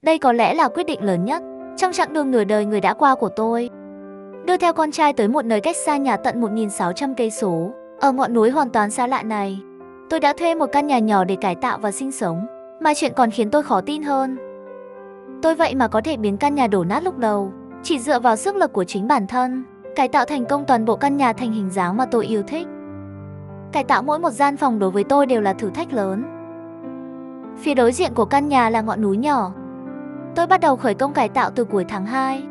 Đây có lẽ là quyết định lớn nhất trong chặng đường nửa đời người đã qua của tôi. Đưa theo con trai tới một nơi cách xa nhà tận 1.600 cây số, ở ngọn núi hoàn toàn xa lạ này. Tôi đã thuê một căn nhà nhỏ để cải tạo và sinh sống, mà chuyện còn khiến tôi khó tin hơn. Tôi vậy mà có thể biến căn nhà đổ nát lúc đầu, chỉ dựa vào sức lực của chính bản thân, cải tạo thành công toàn bộ căn nhà thành hình dáng mà tôi yêu thích. Cải tạo mỗi một gian phòng đối với tôi đều là thử thách lớn. Phía đối diện của căn nhà là ngọn núi nhỏ. Tôi bắt đầu khởi công cải tạo từ cuối tháng 2.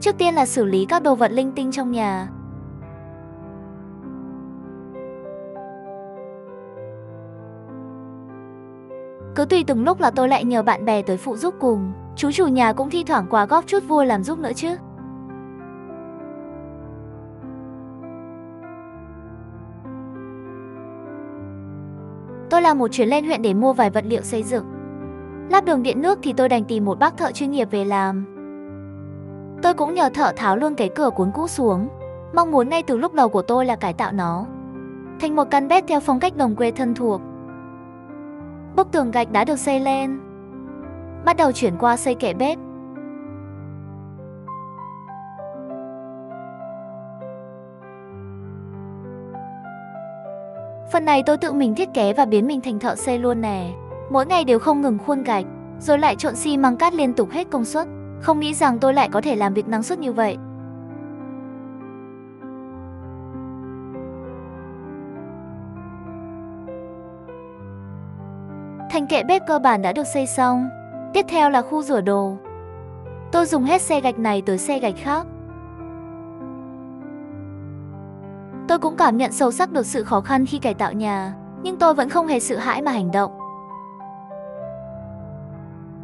Trước tiên là xử lý các đồ vật linh tinh trong nhà. Cứ tùy từng lúc là tôi lại nhờ bạn bè tới phụ giúp cùng. Chú chủ nhà cũng thi thoảng qua góp chút vui làm giúp nữa chứ. Tôi làm một chuyến lên huyện để mua vài vật liệu xây dựng. Lắp đường điện nước thì tôi đành tìm một bác thợ chuyên nghiệp về làm. Tôi cũng nhờ thợ tháo luôn cái cửa cuốn cũ xuống. Mong muốn ngay từ lúc đầu của tôi là cải tạo nó thành một căn bếp theo phong cách đồng quê thân thuộc. Bức tường gạch đã được xây lên. Bắt đầu chuyển qua xây kệ bếp. Phần này tôi tự mình thiết kế và biến mình thành thợ xây luôn nè. Mỗi ngày đều không ngừng khuôn gạch, rồi lại trộn xi măng cát liên tục hết công suất. Không nghĩ rằng tôi lại có thể làm việc năng suất như vậy. Thành kệ bếp cơ bản đã được xây xong. Tiếp theo là khu rửa đồ. Tôi dùng hết xe gạch này tới xe gạch khác. Tôi cũng cảm nhận sâu sắc được sự khó khăn khi cải tạo nhà, nhưng tôi vẫn không hề sợ hãi mà hành động.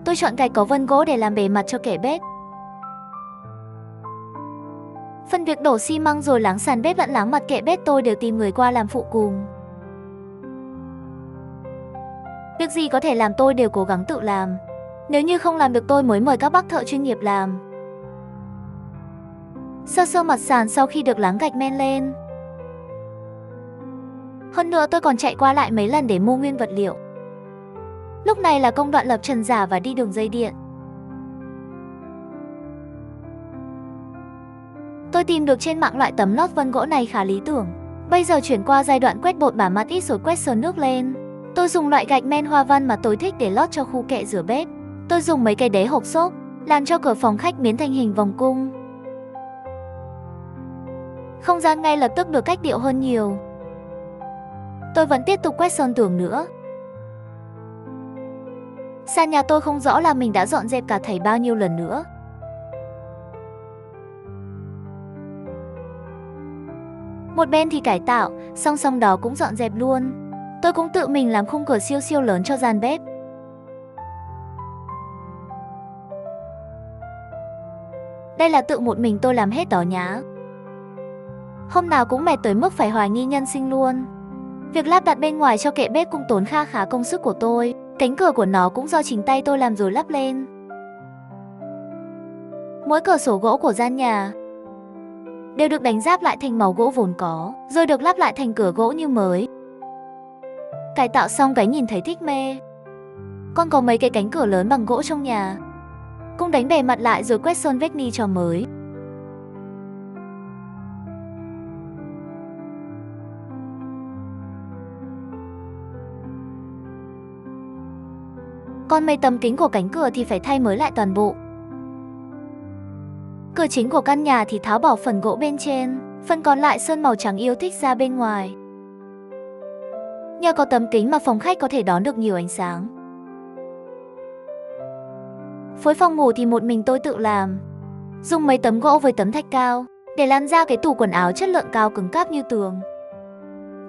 Tôi chọn gạch có vân gỗ để làm bề mặt cho kệ bếp. Phần việc đổ xi măng rồi láng sàn bếp lẫn láng mặt kệ bếp tôi đều tìm người qua làm phụ cùng. Việc gì có thể làm tôi đều cố gắng tự làm. Nếu như không làm được tôi mới mời các bác thợ chuyên nghiệp làm. Sơ mặt sàn sau khi được láng gạch men lên. Hơn nữa tôi còn chạy qua lại mấy lần để mua nguyên vật liệu. Lúc này là công đoạn lập trần giả và đi đường dây điện. Tôi tìm được trên mạng loại tấm lót vân gỗ này khá lý tưởng. Bây giờ chuyển qua giai đoạn quét bột bả mặt ít rồi quét sờ nước lên. Tôi dùng loại gạch men hoa văn mà tôi thích để lót cho khu kệ rửa bếp. Tôi dùng mấy cái đế hộp xốp, làm cho cửa phòng khách biến thành hình vòng cung. Không gian ngay lập tức được cách điệu hơn nhiều. Tôi vẫn tiếp tục quét sơn tường nữa. Sàn nhà tôi không rõ là mình đã dọn dẹp cả thảy bao nhiêu lần nữa. Một bên thì cải tạo, song song đó cũng dọn dẹp luôn. Tôi cũng tự mình làm khung cửa siêu lớn cho gian bếp. Đây là tự một mình tôi làm hết đó nhá. Hôm nào cũng mệt tới mức phải hoài nghi nhân sinh luôn. Việc lắp đặt bên ngoài cho kệ bếp cũng tốn khá công sức của tôi. Cánh cửa của nó cũng do chính tay tôi làm rồi lắp lên. Mỗi cửa sổ gỗ của gian nhà đều được đánh ráp lại thành màu gỗ vốn có, rồi được lắp lại thành cửa gỗ như mới. Cải tạo xong cái nhìn thấy thích mê. Còn có mấy cái cánh cửa lớn bằng gỗ trong nhà, cũng đánh bề mặt lại rồi quét sơn vét ni cho mới. Còn mấy tấm kính của cánh cửa thì phải thay mới lại toàn bộ. Cửa chính của căn nhà thì tháo bỏ phần gỗ bên trên, phần còn lại sơn màu trắng yêu thích ra bên ngoài. Nhờ có tấm kính mà phòng khách có thể đón được nhiều ánh sáng. Phối phòng ngủ thì một mình tôi tự làm. Dùng mấy tấm gỗ với tấm thạch cao để làm ra cái tủ quần áo chất lượng cao cứng cáp như tường.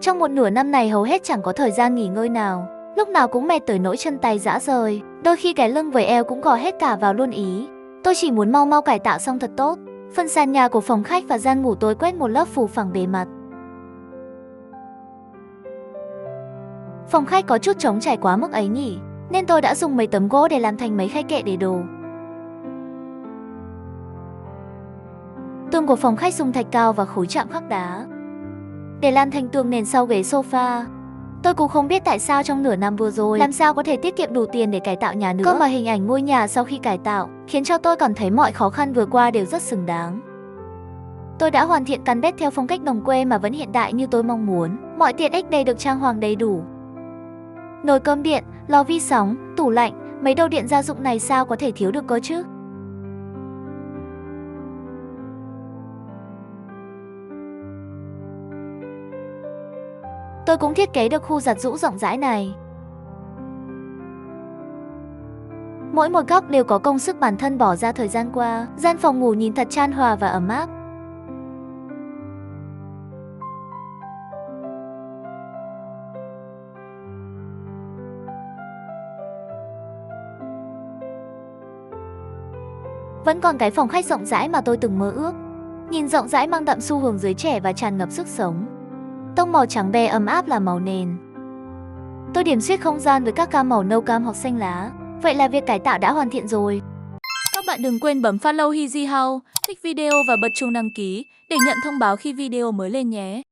Trong một nửa năm này hầu hết chẳng có thời gian nghỉ ngơi nào. Lúc nào cũng mệt tới nỗi chân tay rã rời. Đôi khi cái lưng với eo cũng gò hết cả vào luôn ý. Tôi chỉ muốn mau cải tạo xong thật tốt. Phần sàn nhà của phòng khách và gian ngủ tôi quét một lớp phủ phẳng bề mặt. Phòng khách có chút trống trải quá mức ấy nhỉ, nên tôi đã dùng mấy tấm gỗ để làm thành mấy khay kệ để đồ. Tường của phòng khách dùng thạch cao và khối chạm khắc đá để làm thành tường nền sau ghế sofa. Tôi cũng không biết tại sao trong nửa năm vừa rồi làm sao có thể tiết kiệm đủ tiền để cải tạo nhà nữa. Cơ mà hình ảnh ngôi nhà sau khi cải tạo khiến cho tôi cảm thấy mọi khó khăn vừa qua đều rất xứng đáng. Tôi đã hoàn thiện căn bếp theo phong cách đồng quê mà vẫn hiện đại như tôi mong muốn. Mọi tiện ích đều được trang hoàng đầy đủ. Nồi cơm điện, lò vi sóng, tủ lạnh, mấy đồ điện gia dụng này sao có thể thiếu được cơ chứ? Tôi cũng thiết kế được khu giặt giũ rộng rãi này. Mỗi một góc đều có công sức bản thân bỏ ra thời gian qua. Gian phòng ngủ nhìn thật chan hòa và ấm áp. Vẫn còn cái phòng khách rộng rãi mà tôi từng mơ ước. Nhìn rộng rãi mang đậm xu hướng giới trẻ và tràn ngập sức sống. Tông màu trắng be ấm áp là màu nền. Tôi điểm xuyết không gian với các gam màu nâu cam hoặc xanh lá. Vậy là việc cải tạo đã hoàn thiện rồi. Các bạn đừng quên bấm follow Easy House, thích video và bật chuông đăng ký để nhận thông báo khi video mới lên nhé.